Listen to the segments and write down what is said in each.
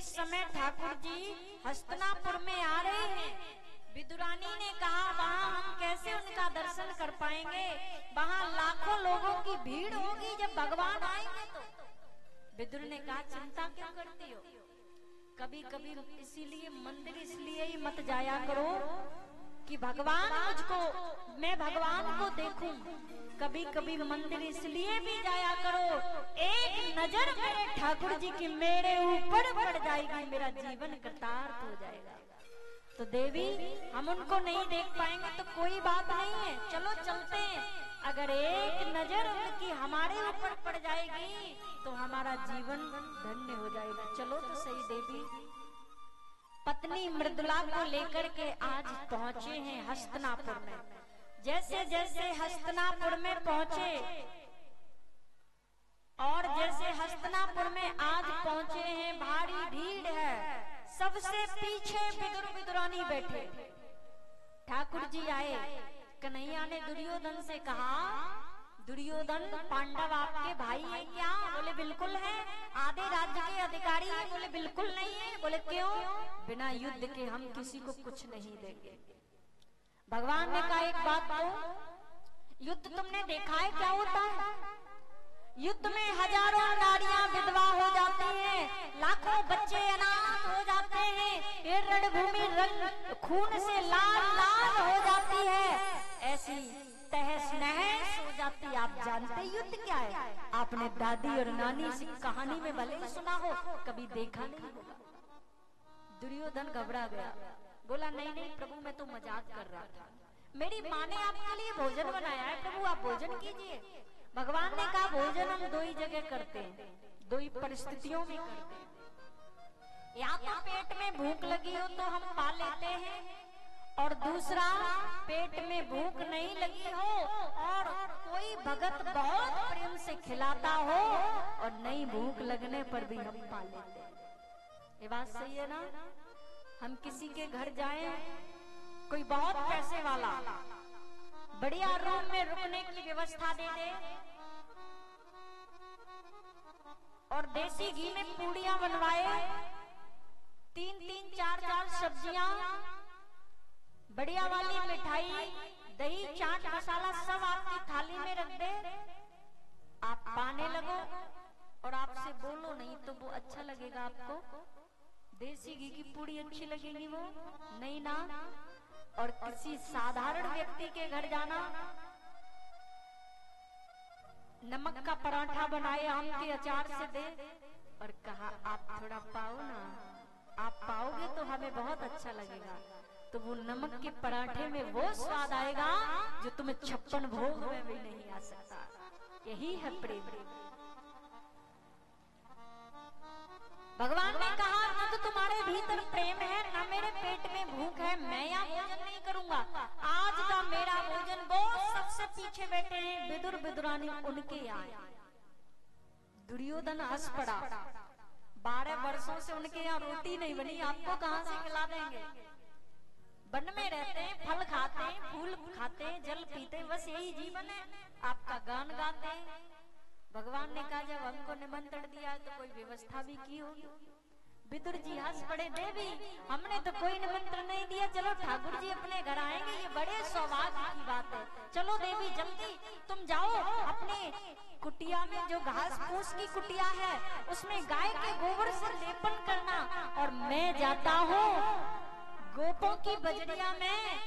इस समय ठाकुर जी हस्तिनापुर में आ रहे हैं। विदुरानी ने कहा वहाँ हम कैसे उनका दर्शन कर पाएंगे, वहाँ लाखों लोगों की भीड़ होगी जब भगवान आएंगे तो। विदुर ने कहा चिंता क्यों करती हो, कभी कभी इसीलिए मंदिर इसलिए ही मत जाया करो कि भगवान मुझको, मैं भगवान को देखूं। कभी कभी मंदिर इसलिए भी जाया करो, एक नजर मेरे ठाकुर जी की मेरे ऊपर पड़ जाएगी, मेरा जीवन कृतार्थ हो जाएगा। तो देवी हम उनको नहीं देख पाएंगे तो कोई बात नहीं है, चलो चलते हैं। अगर एक नजर उनकी हमारे ऊपर पड़ जाएगी तो हमारा जीवन धन्य हो जाएगा। चलो तो सही। देवी पत्नी मृदुला को लेकर के आज पहुंचे हैं हस्तिनापुर में। जैसे जैसे हस्तिनापुर में पहुंचे और जैसे हस्तिनापुर में आज पहुंचे हैं, भारी भीड़ है, सबसे पीछे विदुर विदुरानी बैठे। ठाकुर जी आए, कन्हैया ने दुर्योधन से कहा दुर्योधन पांडव आपके भाई हैं क्या? बोले बिल्कुल है। आधे राज्य के अधिकारी हैं? बोले बिल्कुल नहीं है। बोले क्यों? बिना युद्ध के हम किसी को कुछ नहीं देंगे। भगवान ने कहा एक बात तो, युद्ध तुमने देखा है क्या होता है? युद्ध में हजारों नारियां विधवा हो जाती हैं, लाखों बच्चे अनाथ हो जाते हैं, ये रणभूमि रंग खून से लाल लाल हो जाती है, ऐसी तहस नहस हो जाती। आप जानते युद्ध क्या है? आपने दादी और नानी से कहानी में भले ही सुना हो, कभी देखा नहीं होगा। दुर्योधन घबरा गया, बोला नहीं नहीं प्रभु मैं तो मजाक कर रहा था, मेरी माँ ने आपके लिए भोजन बनाया है, प्रभु आप भोजन कीजिए। भगवान ने कहा भोजन हम दो ही जगह करते हैं, दो ही परिस्थितियों में करते हैं। या तो पेट में भूख लगी हो तो हम पा लेते हैं, और दूसरा पेट में भूख नहीं लगी हो और कोई भगत बहुत प्रेम से खिलाता हो और नहीं भूख लगने पर भी हम पा लेते हैं। ये बात सही है ना? हम किसी के घर जाएं, कोई बहुत पैसे वाला बढ़िया रूम में रुकने की व्यवस्था दे दे और देसी घी में पूड़ियां बनवाए, 3-3 4-4 सब्जियां, बढ़िया वाली मिठाई, दही, चाट, मसाला सब आपकी थाली में रख दे, आप पाने लगो और आपसे बोलो नहीं तो वो अच्छा लगेगा आपको? देसी घी की पूड़ी अच्छी लगेगी वो? नहीं ना। और किसी साधारण व्यक्ति के घर जाना, नमक का पराठा बनाए आम के अचार से दे और कहा आप थोड़ा पाओ ना, आप पाओगे तो हमें बहुत अच्छा लगेगा, तो वो नमक के पराठे में वो स्वाद आएगा जो तुम्हें 56 भोग में भी नहीं आ सकता। यही है प्रेम। भगवान ने कहा न तो तुम्हारे भीतर प्रेम है, न मेरे पेट में भूख है, मैं यहाँ भोजन नहीं करूंगा। आज का मेरा भोजन वो सबसे पीछे बैठे हैं विदुर विदुरानी, उनके यहाँ। दुर्योधन हंस पड़ा, 12 वर्षों से उनके यहाँ रोटी नहीं बनी, आपको कहाँ से खिला देंगे? वन में रहते हैं, फल खाते हैं, फूल खाते हैं, जल पीते हैं, बस यही जीवन है। आपका गान गाते हैं। भगवान ने कहा जब हमको निमंत्रण दिया है तो कोई व्यवस्था भी की होगी। विदुर जी हंस पड़े, देवी हमने तो कोई निमंत्रण नहीं दिया, चलो ठाकुर जी अपने घर आएंगे, ये बड़े सौभाग्य की बात है। चलो देवी जल्दी तुम जाओ अपने कुटिया में, जो घास फूस की कुटिया है उसमें गाय के गोबर से लेपन करना, और मैं जाता हूँ गोपों की बजरिया में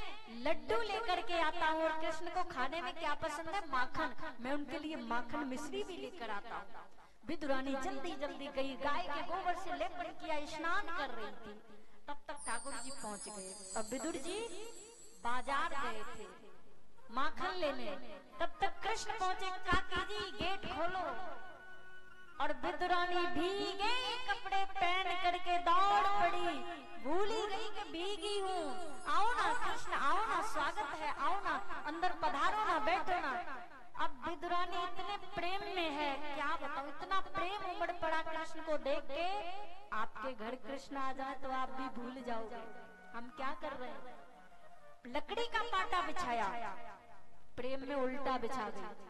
लड्डू लेकर के आता हूँ। और कृष्ण को खाने में क्या पसंद है? माखन। मैं उनके लिए माखन मिश्री भी लेकर आता हूँ। विदुरानी जल्दी जल्दी गई, गाय के गोबर से लेपन किया, स्नान कर रही थी। तब तक ठाकुर जी पहुँच गए। अब विदुर जी बाजार गए थे माखन लेने, तब तक कृष्ण पहुँचे। काकी जी गेट खोलो। और विदुरानी भीगे कपड़े पहन करके दौड़ पड़ी, भूल ही गई कि भीगी हूँ। आओ ना कृष्ण, आओ ना, स्वागत है, आओ ना, अंदर पधारो ना, बैठो ना। अब विदुरानी इतने प्रेम में है, क्या बताऊं, इतना प्रेम उमड़ पड़ा कृष्ण को देख के। आपके घर कृष्ण आ जाए तो आप भी भूल जाओगे हम क्या कर रहे हैं। लकड़ी का पाटा बिछाया, प्रेम में उल्टा बिछा गई।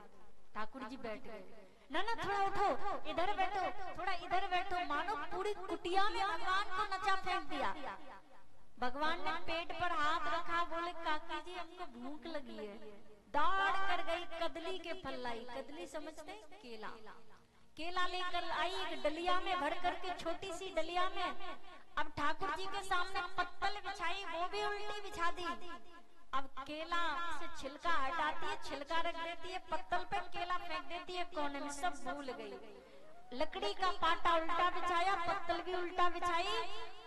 ठाकुर जी बैठ गए। ना ना थोड़ा उठो, इधर बैठो, थोड़ा इधर बैठो। मानो पूरी कुटिया में भगवान को नचा फेंक दिया। भगवान ने पेट पर हाथ रखा, बोले काकी जी हमको भूख लगी है। दौड़ कर गई, कदली के फल लाई। कदली समझते? केला। केला लेकर आई एक डलिया में भर करके, छोटी सी डलिया में। अब ठाकुर जी के सामने पत्तल बिछाई, वो भी उल्टी बिछा दी। अब केला से छिलका हटाती है, छिलका रख देती है पत्तल पे, केला फेंक देती है कोने में, सब भूल गई। लकड़ी का पाटा उल्टा बिछाया, पत्तल भी उल्टा बिछाई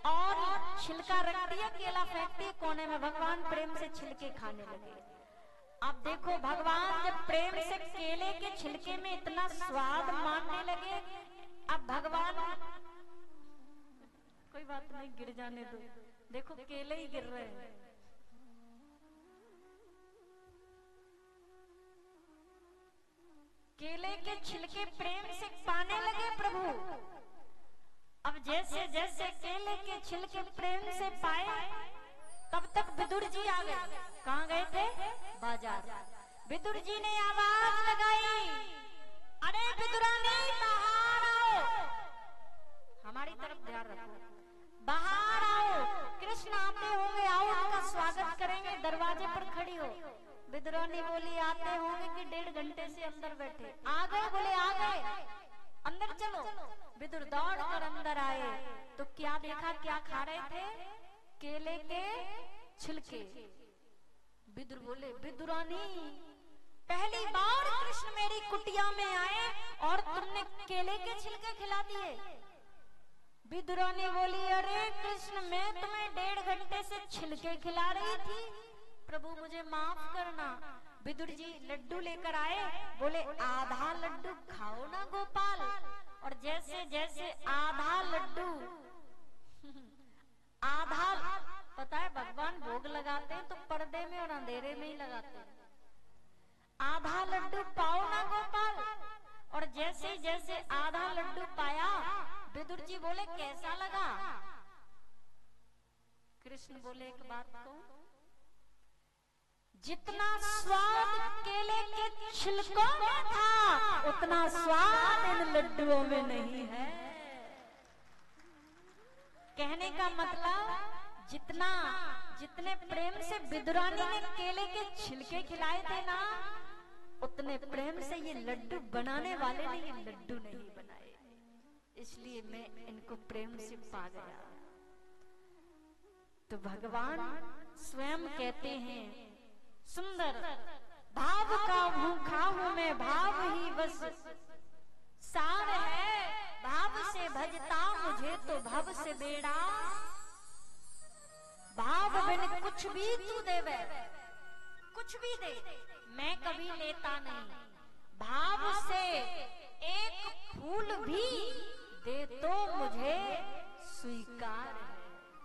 और छिलका रख दिया, केला फेंकती है कोने में। भगवान प्रेम से छिलके खाने लगे। अब देखो भगवान जब प्रेम से केले के छिलके में इतना स्वाद मानने लगे, अब भगवान, कोई बात नहीं, गिर जाने दो, देखो केले ही गिर रहे हैं। केले के छिलके प्रेम से पाने लगे प्रभु। अब जैसे जैसे केले के छिलके प्रेम से पाए, तब तक विदुर जी आ गए। कहाँ गए थे? बाजार। विदुर जी ने आवाज लगाई, अरे विदुरानी बाहर आओ, हमारी तरफ ध्यान रखो, बाहर आओ, कृष्ण आते होंगे, आओ उनका स्वागत करेंगे, दरवाजे पर खड़ी हो। विदुरानी बोली आते होंगे कि 1.5 घंटे से अंदर बैठे। आ गए? बोले आ गए, अंदर चलो। विदुर दौड़ कर अंदर आए तो क्या देखा, क्या खा रहे थे? केले के छिलके। विदुर बोले विदुरानी पहली बार कृष्ण मेरी कुटिया में आए और तुमने केले के छिलके खिला दिए। विदुरानी बोली अरे कृष्ण मैं तुम्हें 1.5 घंटे से छिलके खिला रही थी, प्रभु मुझे माफ करना। विदुर जी लड्डू लेकर आए, बोले आधा लड्डू खाओ ना गोपाल। और जैसे जैसे आधा लड्डू आधा, पता है भगवान भोग लगाते हैं तो पर्दे में और अंधेरे में ही लगाते हैं। आधा लड्डू पाओ ना गोपाल। और जैसे जैसे आधा लड्डू पाया, विदुर जी बोले कैसा लगा? कृष्ण बोले एक बात कहूं, जितना स्वाद केले के छिलकों में था उतना स्वाद इन लड्डुओं में नहीं है। कहने का मतलब जितने प्रेम से विदुरानी ने केले के छिलके खिलाए थे ना, उतने प्रेम से ये लड्डू बनाने वाले ने ये लड्डू नहीं बनाए। इसलिए मैं इनको प्रेम से पा गया। तो भगवान स्वयं कहते हैं सुंदर, भाव का भूखा हूं मैं, भाव ही बस सार है, भाव से भजता मुझे तो भव से बेड़ा। भाव बिन कुछ भी तू देवे, कुछ भी दे मैं कभी लेता नहीं। भाव से एक फूल भी दे तो मुझे स्वीकार है।